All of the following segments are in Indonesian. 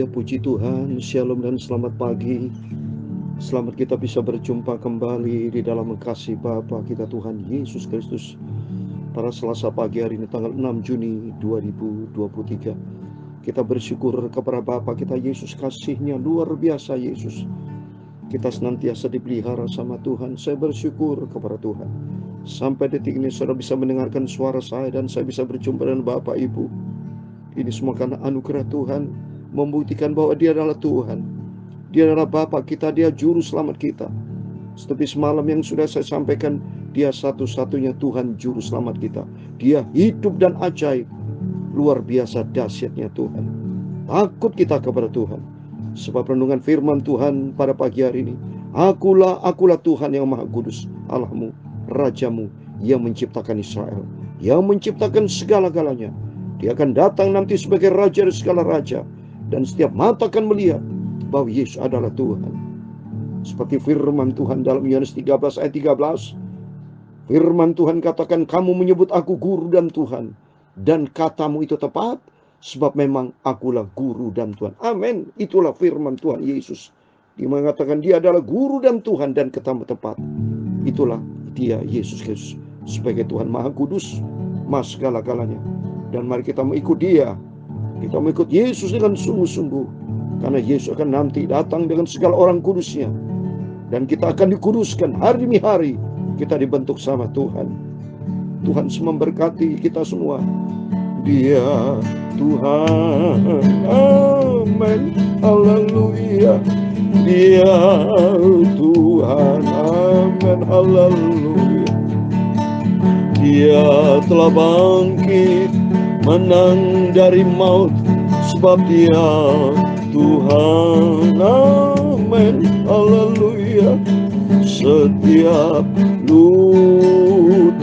Haleluya, puji Tuhan, shalom dan selamat pagi. Selamat kita bisa berjumpa kembali di dalam kasih Bapa kita Tuhan Yesus Kristus pada Selasa pagi hari ini tanggal 6 Juni 2023. Kita bersyukur kepada Bapa kita Yesus, kasih-Nya luar biasa Yesus. Kita senantiasa dipelihara sama Tuhan. Saya bersyukur kepada Tuhan. Sampai detik ini saudara bisa mendengarkan suara saya dan saya bisa berjumpa dengan Bapak Ibu. Ini semua karena anugerah Tuhan, membuktikan bahwa Dia adalah Tuhan. Dia adalah Bapa kita, Dia juru selamat kita. Seperti semalam yang sudah saya sampaikan, Dia satu-satunya Tuhan juru selamat kita. Dia hidup dan ajaib. Luar biasa dahsyatnya Tuhan. Takut kita kepada Tuhan. Sebab renungan firman Tuhan pada pagi hari ini, Akulah Tuhan yang Maha Kudus, Allahmu, Rajamu, yang menciptakan Israel, yang menciptakan segala-galanya. Dia akan datang nanti sebagai Raja dari segala raja, dan setiap mata akan melihat bahwa Yesus adalah Tuhan. Seperti firman Tuhan dalam Yohanes 13 ayat 13. Firman Tuhan katakan, kamu menyebut aku guru dan Tuhan, dan katamu itu tepat, sebab memang akulah guru dan Tuhan. Amin. Itulah firman Tuhan Yesus. Dia mengatakan Dia adalah guru dan Tuhan, dan katamu tepat. Itulah Dia, Yesus Kristus, sebagai Tuhan Maha Kudus, Maha segala-galanya. Dan mari kita mengikut Dia. Kita mengikut Yesus dengan sungguh-sungguh. Karena Yesus akan nanti datang dengan segala orang kudusnya. Dan kita akan dikuduskan hari demi hari. Kita dibentuk sama Tuhan. Tuhan memberkati kita semua. Dia Tuhan. Amin. Haleluya. Dia Tuhan. Amin. Haleluya. Dia telah bangkit, menang dari maut, sebab Dia Tuhan. Amin. Haleluya. Setiap lutut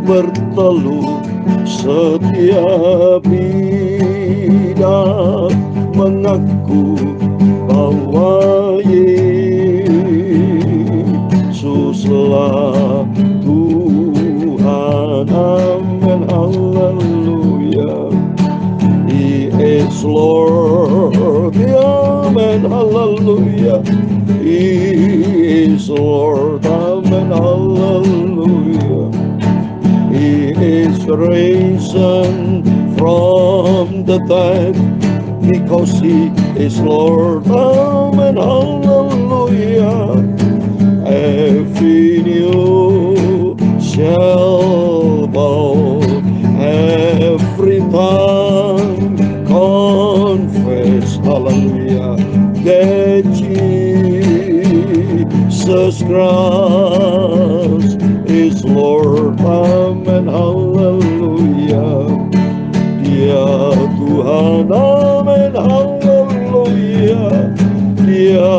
bertelut, setiap lidah mengaku bahwa Yesuslah Tuhan. Amin. Haleluya. He is Lord. Amen. Hallelujah. He is Lord. Amen. Hallelujah. He is risen from the dead because He is Lord. Amen. Hallelujah. Every knee shall bow, every tongue confess, hallelujah, that Jesus Christ is Lord. Amen. Hallelujah. Dia Tuhan. Amen. Hallelujah. Dia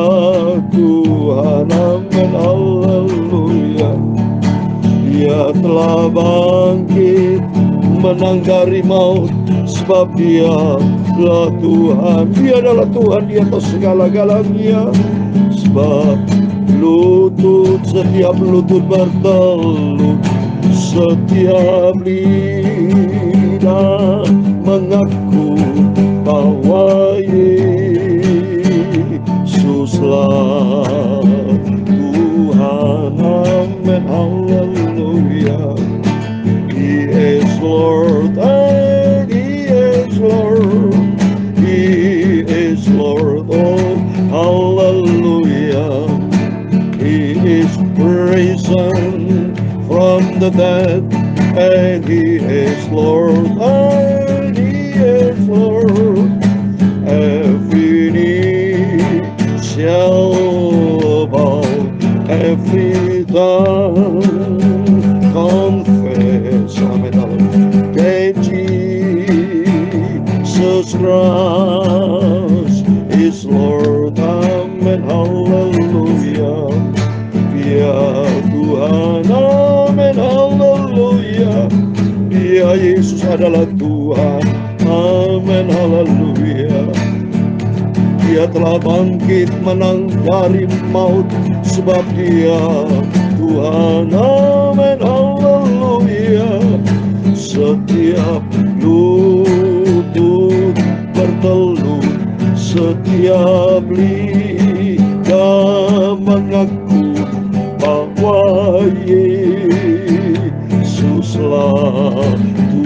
Tuhan. Amen. Hallelujah. Dia telah bangkit, menang dari maut, sebab Dia adalah Tuhan. Dia adalah Tuhan di atas segala-galanya. Sebab setiap lutut bertelut, setiap lidah mengaku bahwa Yesuslah Tuhan. Amen. Hallelujah. He is Lord, and He is Lord. He is Lord. Oh, hallelujah. He is risen from the dead, and He is Lord, and He is Lord. Every knee shall bow, every tongue confess, amen, that Jesus Christ is Lord. Amen. Hallelujah. Dia Tuhan. Amen. Hallelujah. Dia Yesus adalah Tuhan. Amen. Hallelujah. Dia telah bangkit, menang dari maut, sebab Dia Tuhan. Amen. Hallelujah. Setiap lutut bertelut, Setiap lidah mengaku bahwa Yesuslah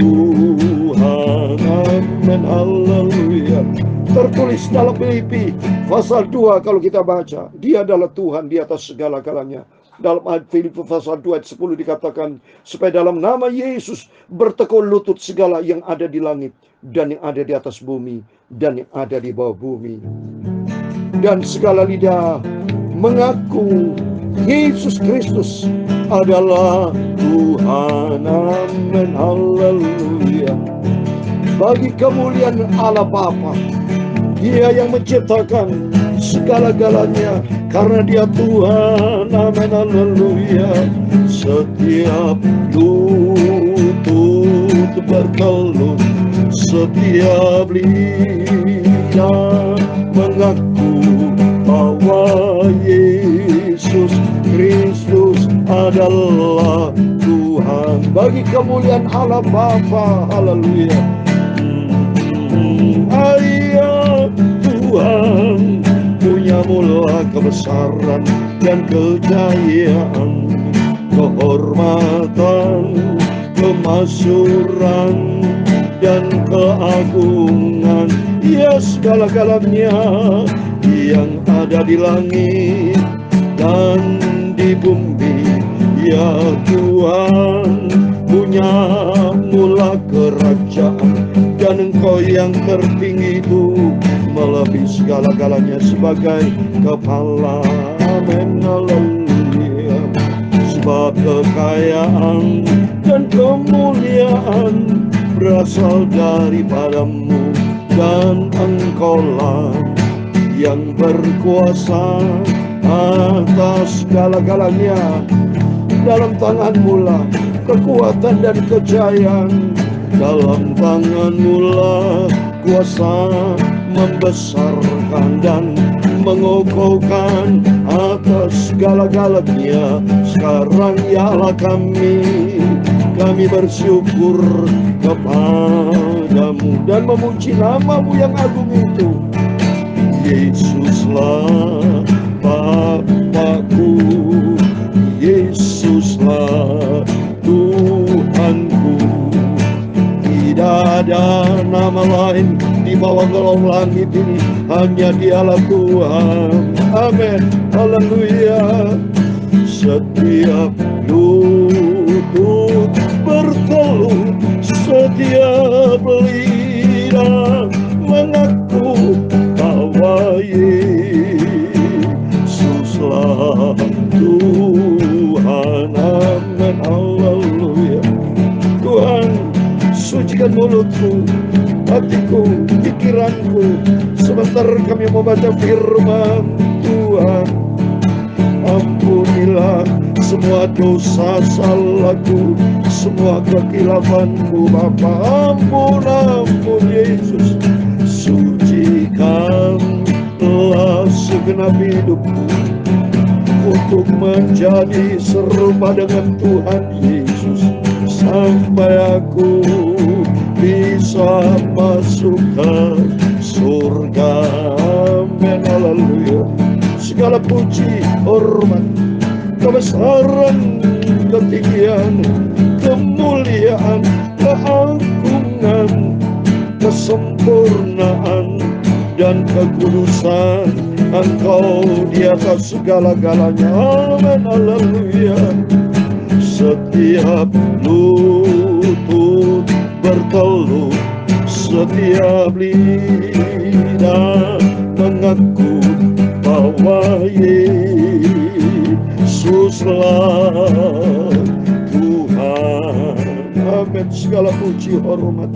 Tuhan. Amin, haleluya. Tertulis dalam Filipi pasal 2 kalau kita baca, Dia adalah Tuhan di atas segala-galanya. Dalam Filipi pasal 2 ayat 10 dikatakan, supaya dalam nama Yesus bertekuk lutut segala yang ada di langit dan yang ada di atas bumi dan yang ada di bawah bumi, dan segala lidah mengaku Yesus Kristus adalah Tuhan. Amin, haleluya. Bagi kemuliaan Allah Bapa, Dia yang menciptakan segala-galanya, karena Dia Tuhan. Amin, haleluya. Setiap lutut bertelut, setiap lidah mengaku bahwa Yesus Kristus adalah Tuhan. Bagi kemuliaan Allah Bapa, haleluya. Ayah Tuhan punya mula kebesaran dan kejayaan, kehormatan, kemasyuran, dan keagungan. Ya, segala-galanya yang ada di langit dan di bumi. Ya Tuhan punya mula kerajaan, dan Engkau yang tertinggi itu melebihi segala-galanya sebagai kepala. Amin, haleluya. Sebab kekayaan dan kemuliaan berasal daripadamu, dan Engkaulah yang berkuasa atas segala-galanya. Dalam tangan-Mu lah kekuatan dan kejayaan, dalam tangan-Mu lah kuasa membesarkan dan mengokohkan atas segala-galanya. Sekarang ya Allah kami bersyukur kepadamu dan memuji nama-Mu yang agung itu. Yesuslah Bapakku, Yesuslah Tuhanku. Tidak ada nama lain di bawah kolong langit ini, hanya Dialah Tuhan. Amin, haleluya. Setiap lutut bertelut, setiap lidah mengaku bahwa Yesuslah Tuhan. Amin, haleluya. Tuhan, sucikan mulutku, hatiku, pikiranku, sebentar kami mau baca firman Tuhan. Ampunilah semua dosa salahku, semua kekilafanku Bapa. Ampun Yesus. Sucikanlah segenap hidupku untuk menjadi serupa dengan Tuhan Yesus, sampai aku bisa masuk ke surga. Amin, haleluya. Segala puji, hormat, kebesaran, ketinggian, kemuliaan, keagungan, kesempurnaan, dan kekudusan Engkau di atas segala-galanya. Amin, haleluya. Setiap lutut bertelut, setiap lidah mengaku bahwa Yesuslah Tuhan. Amin. Segala puji, hormat,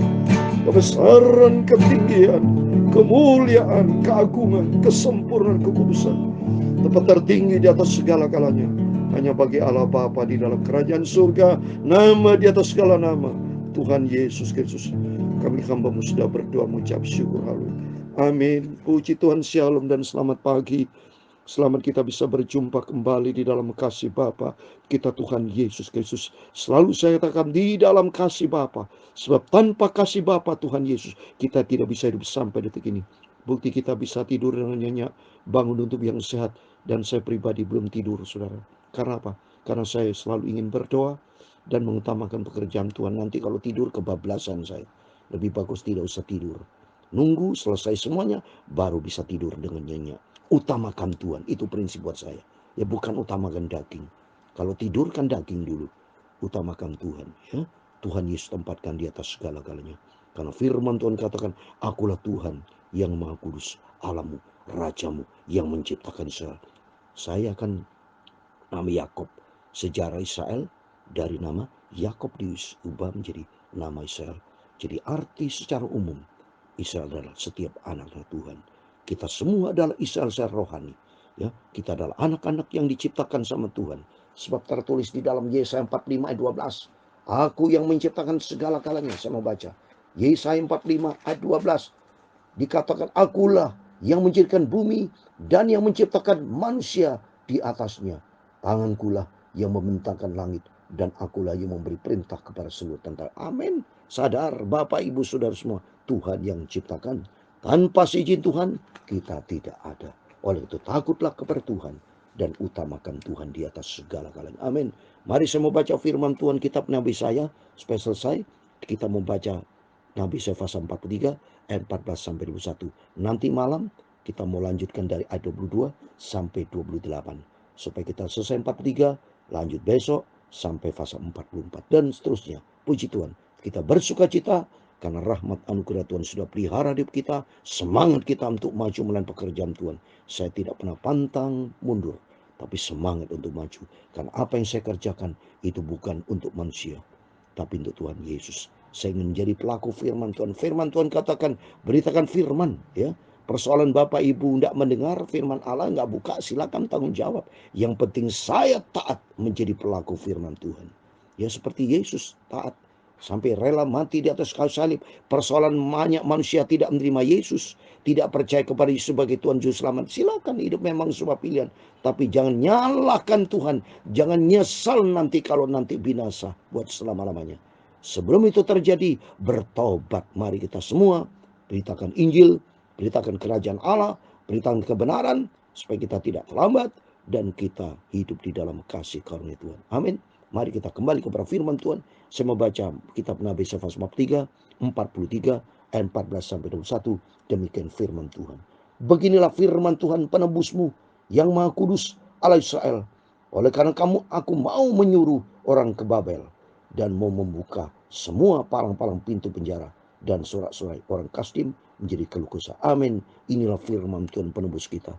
kebesaran, ketinggian, kemuliaan, keagungan, kesempurnaan, kekudusan, tempat tertinggi di atas segala-galanya hanya bagi Allah Bapa di dalam kerajaan surga. Nama di atas segala nama, Tuhan Yesus Kristus. Kami hamba-Mu sudah berdoa mengucap syukur, haleluya. Amin. Puji Tuhan, shalom dan selamat pagi. Selamat kita bisa berjumpa kembali di dalam kasih Bapa kita Tuhan Yesus Kristus. Selalu saya katakan di dalam kasih Bapa, sebab tanpa kasih Bapa Tuhan Yesus kita tidak bisa hidup sampai detik ini. Bukti kita bisa tidur dengan nyenyak, bangun untuk yang sehat. Dan saya pribadi belum tidur, saudara. Karena apa? Karena saya selalu ingin berdoa dan mengutamakan pekerjaan Tuhan. Nanti kalau tidur kebablasan saya. Lebih bagus tidak usah tidur. Nunggu selesai semuanya, baru bisa tidur dengan nyenyak. Utamakan Tuhan, itu prinsip buat saya. Ya bukan utamakan daging. Kalau tidur kan daging dulu. Utamakan Tuhan. Ya. Tuhan Yesus tempatkan di atas segala-galanya. Karena firman Tuhan katakan, akulah Tuhan yang Maha Kudus, Allahmu, Rajamu yang menciptakan Israel. Saya akan nama Yakob. Sejarah Israel dari nama Yakob diubah menjadi nama Israel. Jadi arti secara umum, Israel adalah setiap anak Tuhan. Kita semua adalah Israel secara rohani. Ya, kita adalah anak-anak yang diciptakan sama Tuhan. Sebab tertulis di dalam Yesaya 45 ayat 12. Aku yang menciptakan segala-galanya. Saya mau baca. Yesaya 45 ayat 12. Dikatakan akulah yang menciptakan bumi dan yang menciptakan manusia di atasnya. Tangankulah yang membentangkan langit dan akulah yang memberi perintah kepada seluruh tentara. Amin. Sadar Bapak Ibu Saudara semua, Tuhan yang menciptakan. Tanpa izin Tuhan kita tidak ada. Oleh itu takutlah kepada Tuhan dan utamakan Tuhan di atas segala-galanya. Amin. Mari saya mau baca firman Tuhan kitab Nabi saya supaya selesai. Kita membaca Nabi Yesaya pasal 43 ayat 14 sampai 21. Nanti malam kita mau lanjutkan dari ayat 22 sampai 28. Supaya kita selesai 43, lanjut besok sampai pasal 44 dan seterusnya. Puji Tuhan, kita bersuka cita karena rahmat anugerah Tuhan sudah pelihara hidup kita. Semangat kita untuk maju melakukan pekerjaan Tuhan. Saya tidak pernah pantang mundur, tapi semangat untuk maju. Karena apa yang saya kerjakan itu bukan untuk manusia, tapi untuk Tuhan Yesus. Saya ingin menjadi pelaku firman Tuhan. Firman Tuhan katakan, beritakan firman. Ya, persoalan Bapak Ibu tidak mendengar firman Allah, nggak buka, silakan tanggung jawab. Yang penting saya taat menjadi pelaku firman Tuhan. Ya seperti Yesus taat sampai rela mati di atas kayu salib. Persoalan banyak manusia tidak menerima Yesus, tidak percaya kepada Yesus sebagai Tuhan Juru Selamat. Silakan, hidup memang sebuah pilihan. Tapi jangan nyalahkan Tuhan. Jangan nyesal nanti kalau nanti binasa buat selama-lamanya. Sebelum itu terjadi, bertobat. Mari kita semua beritakan Injil, beritakan kerajaan Allah, beritakan kebenaran, supaya kita tidak terlambat dan kita hidup di dalam kasih karunia Tuhan. Amin. Mari kita kembali kepada firman Tuhan. Saya membaca kitab Nabi Yesaya pasal 43, 43 ayat 14 sampai 21. Demikian firman Tuhan. Beginilah firman Tuhan penebusmu yang Maha Kudus Allah Israel. Oleh karena aku mau menyuruh orang ke Babel dan mau membuka semua palang-palang pintu penjara dan sorak-sorai orang Kasdim menjadi keluh kesah. Amin. Inilah firman Tuhan penebus kita.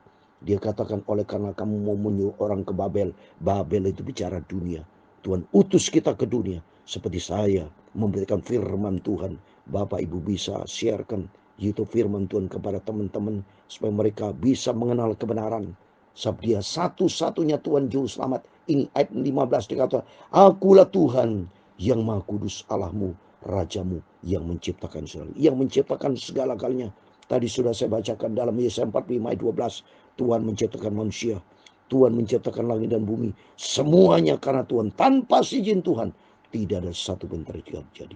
Dia katakan, oleh karena kamu mau menyuruh orang ke Babel. Babel itu bicara dunia. Tuhan utus kita ke dunia. Seperti saya memberikan firman Tuhan. Bapak Ibu bisa sharekan YouTube firman Tuhan kepada teman-teman supaya mereka bisa mengenal kebenaran. Sebab dia satu-satunya Tuhan Juru Selamat. Ini ayat 15 dikatakan, akulah Tuhan yang Maha Kudus Allahmu, Rajamu yang menciptakan Israel, yang menciptakan segala-galanya. Tadi sudah saya bacakan dalam Yesaya 45 ayat 12. Tuhan menciptakan manusia, Tuhan menciptakan langit dan bumi. Semuanya karena Tuhan. Tanpa izin Tuhan tidak ada satu pun terjadi.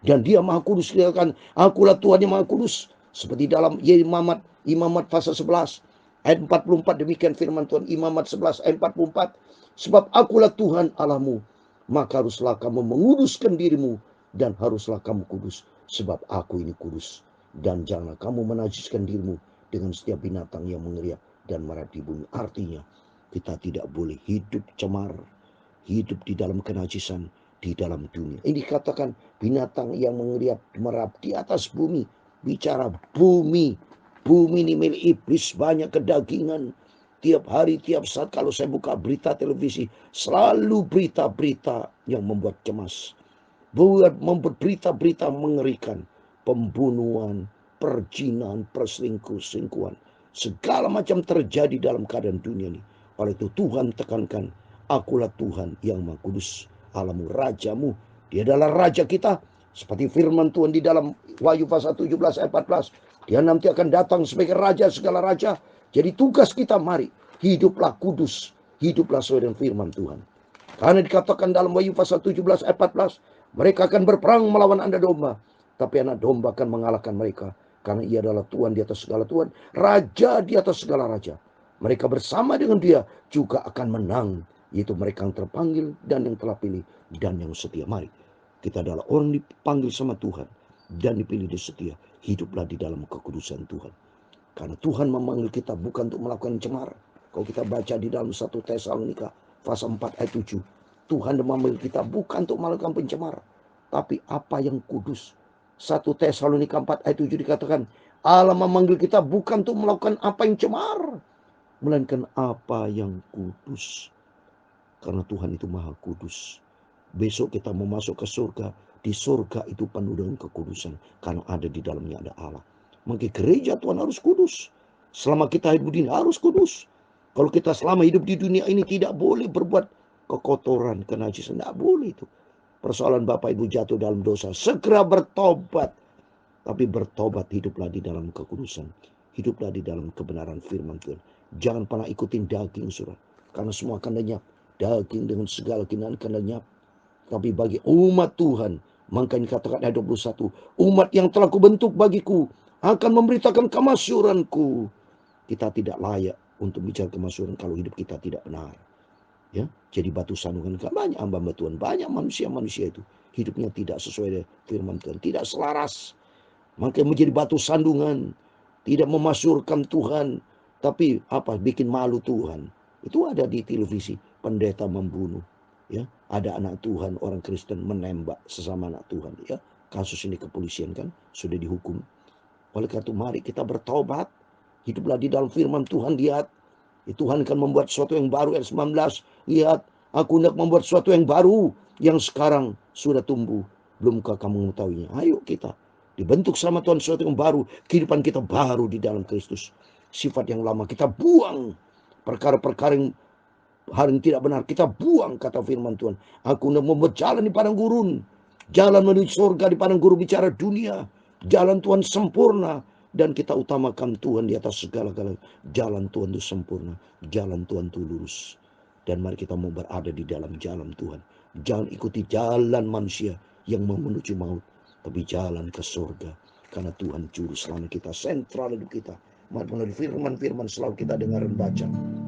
Dan dia Maha Kudus. Dia akan, akulah Tuhan yang Maha Kudus. Seperti dalam Imamat pasal 11 ayat 44. Demikian firman Tuhan. Imamat 11 ayat 44. Sebab akulah Tuhan Allahmu, maka haruslah kamu menguduskan dirimu dan haruslah kamu kudus. Sebab aku ini kudus. Dan janganlah kamu menajiskan dirimu dengan setiap binatang yang mengeriak dan merayap di bumi. Artinya kita tidak boleh hidup cemar, hidup di dalam kenajisan di dalam dunia. Ini dikatakan binatang yang mengeriak merayap di atas bumi. Bicara bumi. Bumi ini milik iblis, banyak kedagingan. Tiap hari, tiap saat kalau saya buka berita televisi, selalu berita-berita yang membuat cemas. Membuat berita-berita mengerikan. Pembunuhan, perjinahan, perselingkuhan. Segala macam terjadi dalam keadaan dunia ini. Oleh itu Tuhan tekankan, akulah Tuhan yang Maha Kudus, Allahmu, Rajamu. Dia adalah Raja kita. Seperti firman Tuhan di dalam Wahyu pasal 17 ayat 14. Dia nanti akan datang sebagai Raja segala Raja. Jadi tugas kita, mari hiduplah kudus, hiduplah sesuai dengan firman Tuhan. Karena dikatakan dalam Wahyu pasal 17 ayat 14, mereka akan berperang melawan anak domba, tapi anak domba akan mengalahkan mereka. karena Ia adalah Tuhan di atas segala Tuhan, Raja di atas segala raja. Mereka bersama dengan Dia juga akan menang, yaitu mereka yang terpanggil dan yang telah pilih dan yang setia. Mari, kita adalah orang dipanggil sama Tuhan dan dipilih di setia. Hiduplah di dalam kekudusan Tuhan. Karena Tuhan memanggil kita bukan untuk melakukan cemara. Kalau kita baca di dalam 1 Tesalonika pasal 4 ayat 7, Tuhan memanggil kita bukan untuk melakukan pencemara, tapi apa yang kudus. 1 Tesalonika 4 ayat 7 dikatakan, Allah memanggil kita bukan untuk melakukan apa yang cemar, melainkan apa yang kudus. Karena Tuhan itu maha kudus. Besok kita mau masuk ke surga. Di surga itu penuh dengan kekudusan. Karena ada di dalamnya ada Allah. Maka gereja Tuhan harus kudus. Selama kita hidup di dunia harus kudus. Kalau kita selama hidup di dunia ini tidak boleh berbuat kekotoran, kenajisan. Tidak boleh itu. Persoalan Bapak Ibu jatuh dalam dosa, segera bertobat. Tapi bertobat, hiduplah di dalam kekudusan. Hiduplah di dalam kebenaran firman Tuhan. Jangan pernah ikutin daging, saudara. Karena semua akan lenyap. Daging dengan segala kinaan akan lenyap. Tapi bagi umat Tuhan, maka dikatakan ayat 21, umat yang telah kubentuk bagiku akan memberitakan kemasyuranku. Kita tidak layak untuk bicara kemasyuran kalau hidup kita tidak benar. Ya, jadi batu sandungan. Banyak hamba Tuhan, banyak manusia-manusia itu hidupnya tidak sesuai dengan firman Tuhan, tidak selaras. Maka menjadi batu sandungan, tidak memasyurkan Tuhan, tapi bikin malu Tuhan. Itu ada di televisi, pendeta membunuh. Ya, ada anak Tuhan, orang Kristen menembak sesama anak Tuhan. Ya, kasus ini kepolisian kan sudah dihukum. Oleh karena itu mari kita bertobat, hiduplah di dalam firman Tuhan. Lihat, Tuhan akan membuat sesuatu yang baru. Ayat 19, lihat, aku hendak membuat sesuatu yang baru, yang sekarang sudah tumbuh. Belumkah kamu mengetahuinya? Ayo kita dibentuk sama Tuhan sesuatu yang baru. Kehidupan kita baru di dalam Kristus. Sifat yang lama kita buang. Perkara-perkara yang hari yang tidak benar kita buang, kata firman Tuhan. Aku hendak membuat jalan di padang gurun. Jalan menuju surga di padang gurun, bicara dunia. Jalan Tuhan sempurna. Dan kita utamakan Tuhan di atas segala-galanya. Jalan Tuhan itu sempurna. Jalan Tuhan itu lurus. Dan mari kita mau berada di dalam jalan Tuhan. Jangan ikuti jalan manusia yang mau menuju maut, tapi jalan ke surga. Karena Tuhan juru selamat kita, sentral hidup kita. Mari melalui firman-firman selalu kita dengar dan baca.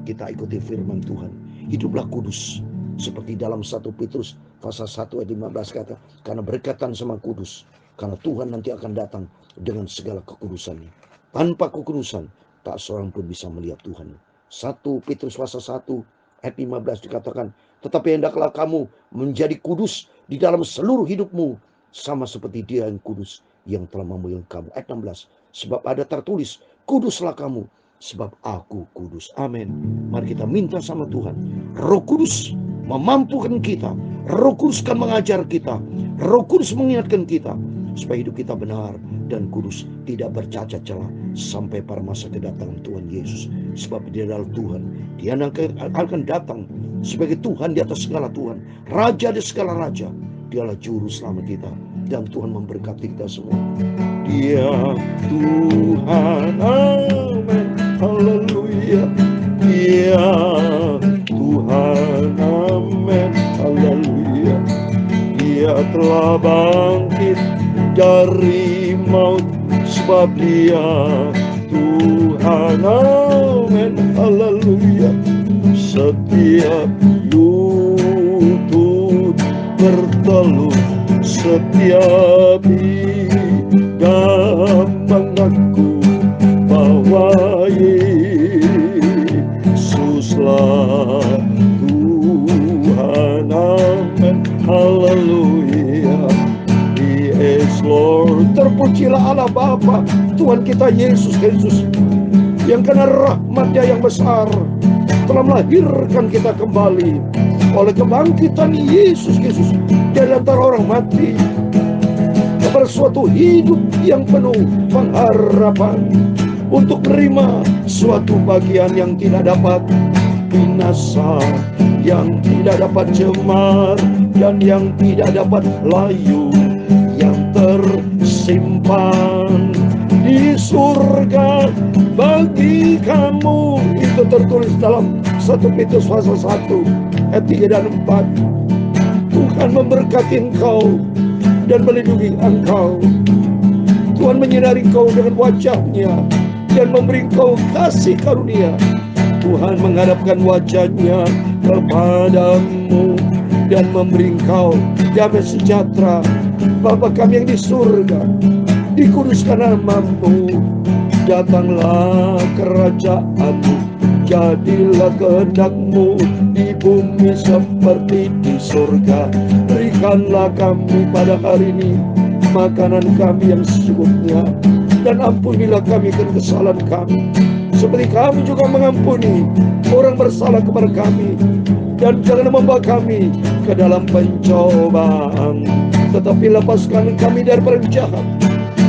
Kita ikuti firman Tuhan. Hiduplah kudus. Seperti dalam 1 Petrus pasal 1 ayat 15 kata, karena berkatan sama kudus. Karena Tuhan nanti akan datang dengan segala kekudusannya. Tanpa kekudusan, tak seorang pun bisa melihat Tuhan. 1 Petrus pasal 1 ayat 15 dikatakan, tetapi hendaklah kamu menjadi kudus di dalam seluruh hidupmu, sama seperti Dia yang kudus yang telah memanggil kamu. Ayat 16, sebab ada tertulis, kuduslah kamu, sebab aku kudus. Amin. Mari kita minta sama Tuhan. Roh Kudus memampukan kita. Roh Kudus kan mengajar kita. Roh Kudus mengingatkan kita supaya hidup kita benar dan kudus, tidak bercacat celah sampai pada masa kedatangan Tuhan Yesus. Sebab Dia adalah Tuhan. Dia akan datang sebagai Tuhan di atas segala Tuhan, Raja di segala raja. Dialah juru selamat kita, dan Tuhan memberkati kita semua. Dia Tuhan, amin, haleluya. Dia Tuhan, amin, haleluya. Dia telah bangkit dari maut, sebab Dia Tuhan, amin, haleluya. Setiap lutut berteluh, setiap lidah mengaku bahwa Yesuslah Tuhan, amin, haleluya. He is Lord. Terpujilah Allah Bapa, Tuhan kita Yesus Kristus, yang karena rahmat-Nya yang besar telah melahirkan kita kembali oleh kebangkitan Yesus Kristus dari antara orang mati kepada suatu hidup yang penuh pengharapan untuk menerima suatu bagian yang tidak dapat binasa, yang tidak dapat cemar, dan yang tidak dapat layu, yang tersimpan di surga bagi kamu. Itu tertulis dalam 1 Petrus pasal 1 ayat 3 dan 4. Tuhan memberkati engkau dan melindungi engkau. Tuhan menyertai menyinari engkau dengan wajahnya dan memberi engkau kasih karunia. Tuhan menghadapkan wajahnya kepadamu dan memberi engkau damai sejahtera. Bapa kami yang di surga, dikuduskan namamu, datanglah kerajaanmu, jadilah kehendakmu di bumi seperti di surga. Berikanlah kami pada hari ini makanan kami yang secukupnya, dan ampunilah kami kesalahan kami, seperti kami juga mengampuni orang bersalah kepada kami. Dan jangan membawa kami ke dalam pencobaan, tetapi lepaskan kami dari perang jahat.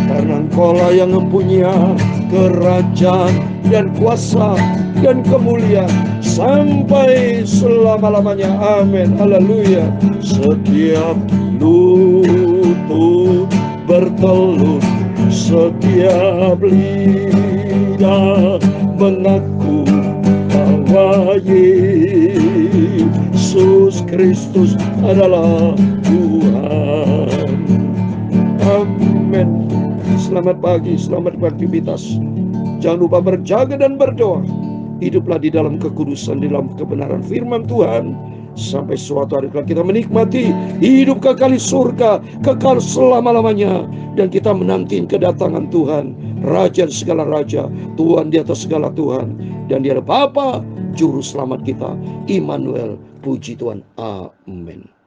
Karena Engkaulah yang mempunyai kerajaan dan kuasa dan kemuliaan sampai selama-lamanya. Amin. Haleluya. Setiap lutut bertelut, setiap lidah mengaku bahwa Yesus Kristus adalah Tuhan. Amin. Selamat pagi, selamat beraktivitas. Jangan lupa berjaga dan berdoa. Hiduplah di dalam kekudusan, di dalam kebenaran firman Tuhan, sampai suatu hari kita menikmati hidup kekal di surga, kekal selama-lamanya. Dan kita menanti kedatangan Tuhan, Raja segala raja, Tuhan di atas segala Tuhan. Dan Dia adalah Bapa, Juru Selamat kita, Immanuel. Puji Tuhan. Amin.